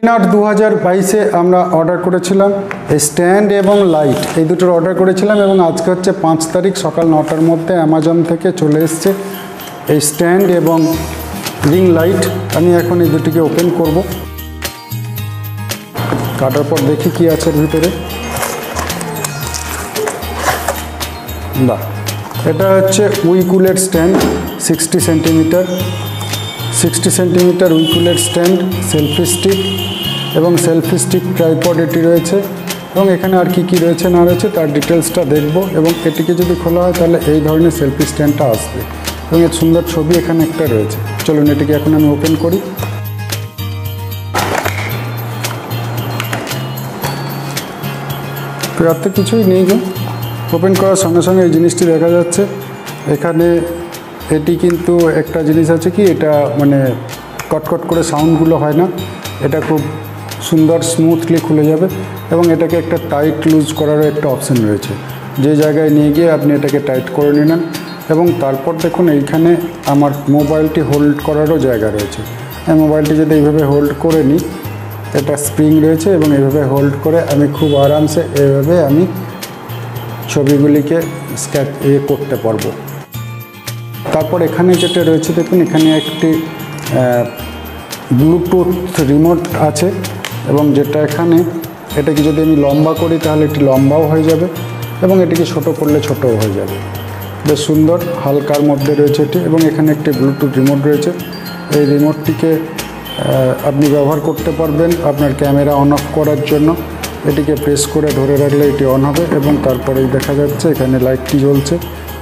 8 2022-এ আমরা অর্ডার করেছিলাম স্ট্যান্ড এবং লাইট, এই দুটোর অর্ডার করেছিলাম এবং আজকে হচ্ছে 5 তারিখ সকাল 9টার মধ্যে অ্যামাজন থেকে চলে এসছে এই স্ট্যান্ড এবং রিং লাইট। আমি এখন এই দুটিকে ওপেন করব, কাটার পর দেখি কি আছে এর ভিতরে। বাহ, এটা হচ্ছে উইকুলের স্ট্যান্ড 60 সেন্টিমিটার উইকুলের স্ট্যান্ড, সেলফি স্টিক এবং সেলফি স্টিক ট্রাইপড এটি রয়েছে এবং এখানে আর কি রয়েছে না রয়েছে তার ডিটেলসটা দেখব। এবং এটিকে যদি খোলা হয় তাহলে এই ধরনের সেলফি স্ট্যান্ডটা আসবে এবং এর সুন্দর ছবি এখানে একটা রয়েছে। চলুন এটিকে এখন আমি ওপেন করি। তো আর তো কিছুই নেই গো, ওপেন করার সঙ্গে সঙ্গে এই জিনিসটি দেখা যাচ্ছে। এখানে এটি কিন্তু একটা জিনিস আছে কি, এটা মানে কটকট করে সাউন্ডগুলো হয় না, এটা খুব সুন্দর স্মুথলি খুলে যাবে এবং এটাকে একটা টাইট লুজ করারও একটা অপশান রয়েছে, যে জায়গায় নিয়ে গিয়ে আপনি এটাকে টাইট করে নিলেন। এবং তারপর দেখুন এইখানে আমার মোবাইলটি হোল্ড করারও জায়গা রয়েছে। আমি মোবাইলটি যদি এইভাবে হোল্ড করে নিই, এটা স্প্রিং রয়েছে এবং এইভাবে হোল্ড করে আমি খুব আরামসে এইভাবে আমি ছবিগুলিকে করতে পারবো। তারপর এখানে যেটা রয়েছে দেখুন, এখানে একটি ব্লুটুথ রিমোট আছে এবং যেটা এখানে এটাকে যদি আমি লম্বা করি তাহলে এটি লম্বাও হয়ে যাবে এবং এটিকে ছোট করলে ছোটও হয়ে যাবে। বেশ সুন্দর হালকার মধ্যে রয়েছে এটি এবং এখানে একটি ব্লুটুথ রিমোট রয়েছে। এই রিমোটটিকে আপনি ব্যবহার করতে পারবেন আপনার ক্যামেরা অন অফ করার জন্য। এটিকে প্রেস করে ধরে রাখলে এটি অন হবে এবং তারপরেই দেখা যাচ্ছে এখানে লাইটটি জ্বলছে।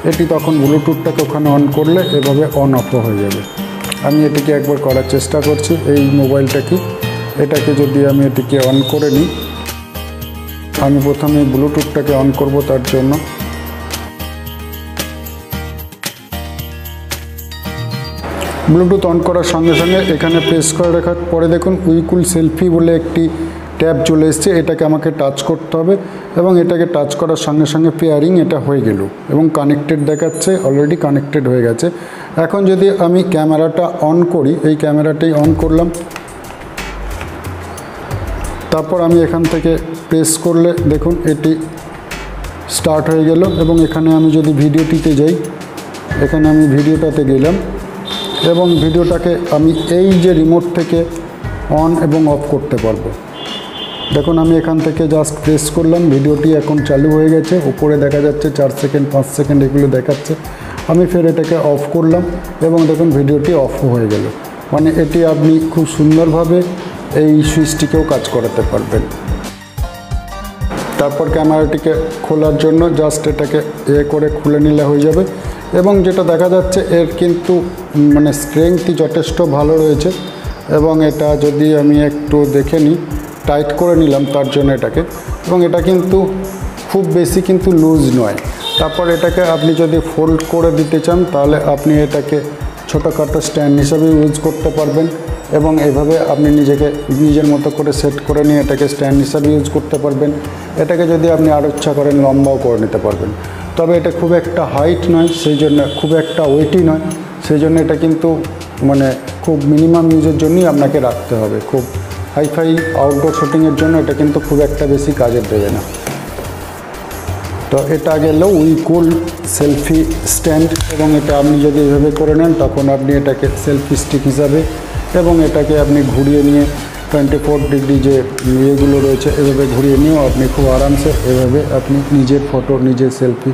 এটি তখন ব্লুটুথটাকে ওখানে অন করলে এভাবে অন অফও হয়ে যাবে। আমি এটিকে একবার করার চেষ্টা করছি। এই এটাকে যদি আমি এটিকে অন করে নিই, আমি প্রথমে ব্লুটুথটাকে অন করব। তার জন্য ব্লুটুথ অন করার সঙ্গে সঙ্গে এখানে প্রেস করে রাখার পরে দেখুন উইকুল সেলফি বলে একটি ট্যাব চলে এসছে। এটাকে আমাকে টাচ করতে হবে এবং এটাকে টাচ করার সঙ্গে সঙ্গে পেয়ারিং এটা হয়ে গেল এবং কানেক্টেড দেখাচ্ছে, অলরেডি কানেক্টেড হয়ে গেছে। এখন যদি আমি ক্যামেরাটা অন করি, এই ক্যামেরাটাই অন করলাম, তারপর আমি এখান থেকে প্রেস করলে দেখুন এটি স্টার্ট হয়ে গেল এবং এখানে আমি যদি ভিডিওটিতে যাই, এখানে আমি ভিডিওটাতে গেলাম এবং ভিডিওটাকে আমি এই যে রিমোট থেকে অন এবং অফ করতে পারবো। দেখুন আমি এখান থেকে জাস্ট প্রেস করলাম, ভিডিওটি এখন চালু হয়ে গেছে। উপরে দেখা যাচ্ছে 4 সেকেন্ড 5 সেকেন্ড এগুলো দেখাচ্ছে। আমি ফের এটাকে অফ করলাম এবং দেখুন ভিডিওটি অফও হয়ে গেল। মানে এটি আপনি খুব সুন্দরভাবে এই সুইচটিকেও কাজ করাতে পারবেন। তারপর ক্যামেরাটিকে খোলার জন্য জাস্ট এটাকে করে খুলে নিলে হয়ে যাবে। এবং যেটা দেখা যাচ্ছে এর কিন্তু মানে স্ট্রেংথই যথেষ্ট ভালো রয়েছে এবং এটা যদি আমি একটু দেখে নিই, টাইট করে নিলাম তার জন্য এটাকে, এবং এটা কিন্তু খুব বেশি কিন্তু লুজ নয়। তারপর এটাকে আপনি যদি ফোল্ড করে দিতে চান তাহলে আপনি এটাকে ছোটোখাটো স্ট্যান্ড হিসাবে ইউজ করতে পারবেন এবং এইভাবে আপনি নিজের মতো করে সেট করে নিয়ে এটাকে স্ট্যান্ড হিসাবে ইউজ করতে পারবেন। এটাকে যদি আপনি আরও ইচ্ছা করেন লম্বাও করে নিতে পারবেন। তবে এটা খুব একটা হাইট নয়, সেই জন্য খুব একটা ওয়েটই নয়, সেই জন্য এটা কিন্তু মানে খুব মিনিমাম ইউজের জন্যই আপনাকে রাখতে হবে। খুব হাইফাই আউটডোর শুটিংয়ের জন্য এটা কিন্তু খুব একটা বেশি কাজের দেবে না। তো এটা গেল উইকুল সেলফি স্ট্যান্ড এবং এটা আপনি যদি এভাবে করে নেন তখন আপনি এটাকে সেলফি স্টিক হিসাবে এবং এটাকে আপনি ঘুরিয়ে নিয়ে 24 ডিগ্রি যে ইয়েগুলো রয়েছে এভাবে ঘুরিয়ে নিয়েও আপনি খুব আরামসে এভাবে আপনি নিজের ফটো নিজের সেলফি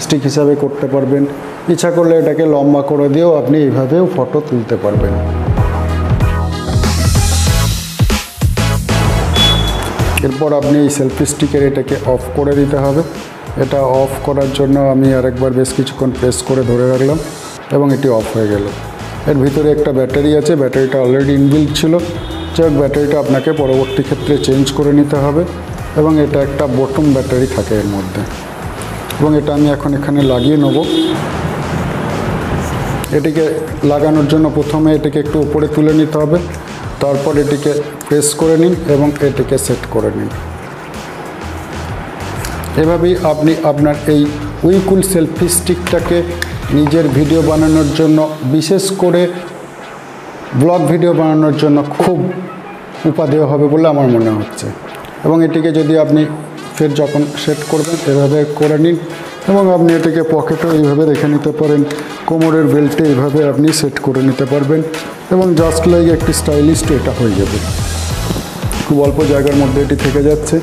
স্টিক হিসাবে করতে পারবেন। ইচ্ছা করলে এটাকে লম্বা করে দিয়েও আপনি এইভাবেও ফটো তুলতে পারবেন। এরপর আপনি এই সেলফি স্টিকের এটাকে অফ করে দিতে হবে। এটা অফ করার জন্য আমি আরেকবার বেশ কিছুক্ষণ প্রেস করে ধরে রাখলাম এবং এটি অফ হয়ে গেল। এর ভিতরে একটা ব্যাটারি আছে, ব্যাটারিটা অলরেডি ইনবিল্ট ছিল, যাক ব্যাটারিটা আপনাকে পরবর্তী ক্ষেত্রে চেঞ্জ করে নিতে হবে এবং এটা একটা বটম ব্যাটারি থাকে এর মধ্যে এবং এটা আমি এখন এখানে লাগিয়ে নেব। এটিকে লাগানোর জন্য প্রথমে এটিকে একটু উপরে তুলে নিতে হবে, তারপর এটিকে প্রেস করে নিন এবং এটিকে সেট করে নিন। এভাবেই আপনি আপনার এই উইকুল সেলফি স্টিকটাকে নিজের ভিডিও বানানোর জন্য, বিশেষ করে ব্লগ ভিডিও বানানোর জন্য খুব উপাদেয় হবে বলে আমার মনে হচ্ছে। এবং এটিকে যদি আপনি ফের যখন সেট করবেন এভাবে করে নিন এবং আপনি এটিকে পকেটেও এইভাবে রেখে নিতে পারেন, কোমরের বেল্টে এইভাবে আপনি সেট করে নিতে পারবেন এবং জাস্ট লাইক একটি স্টাইলিস্ট এটা হয়ে যাবে। খুব অল্প জায়গার মধ্যে এটি থেকে যাচ্ছে।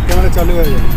ক্যামেরা চালু হয়ে যাবে।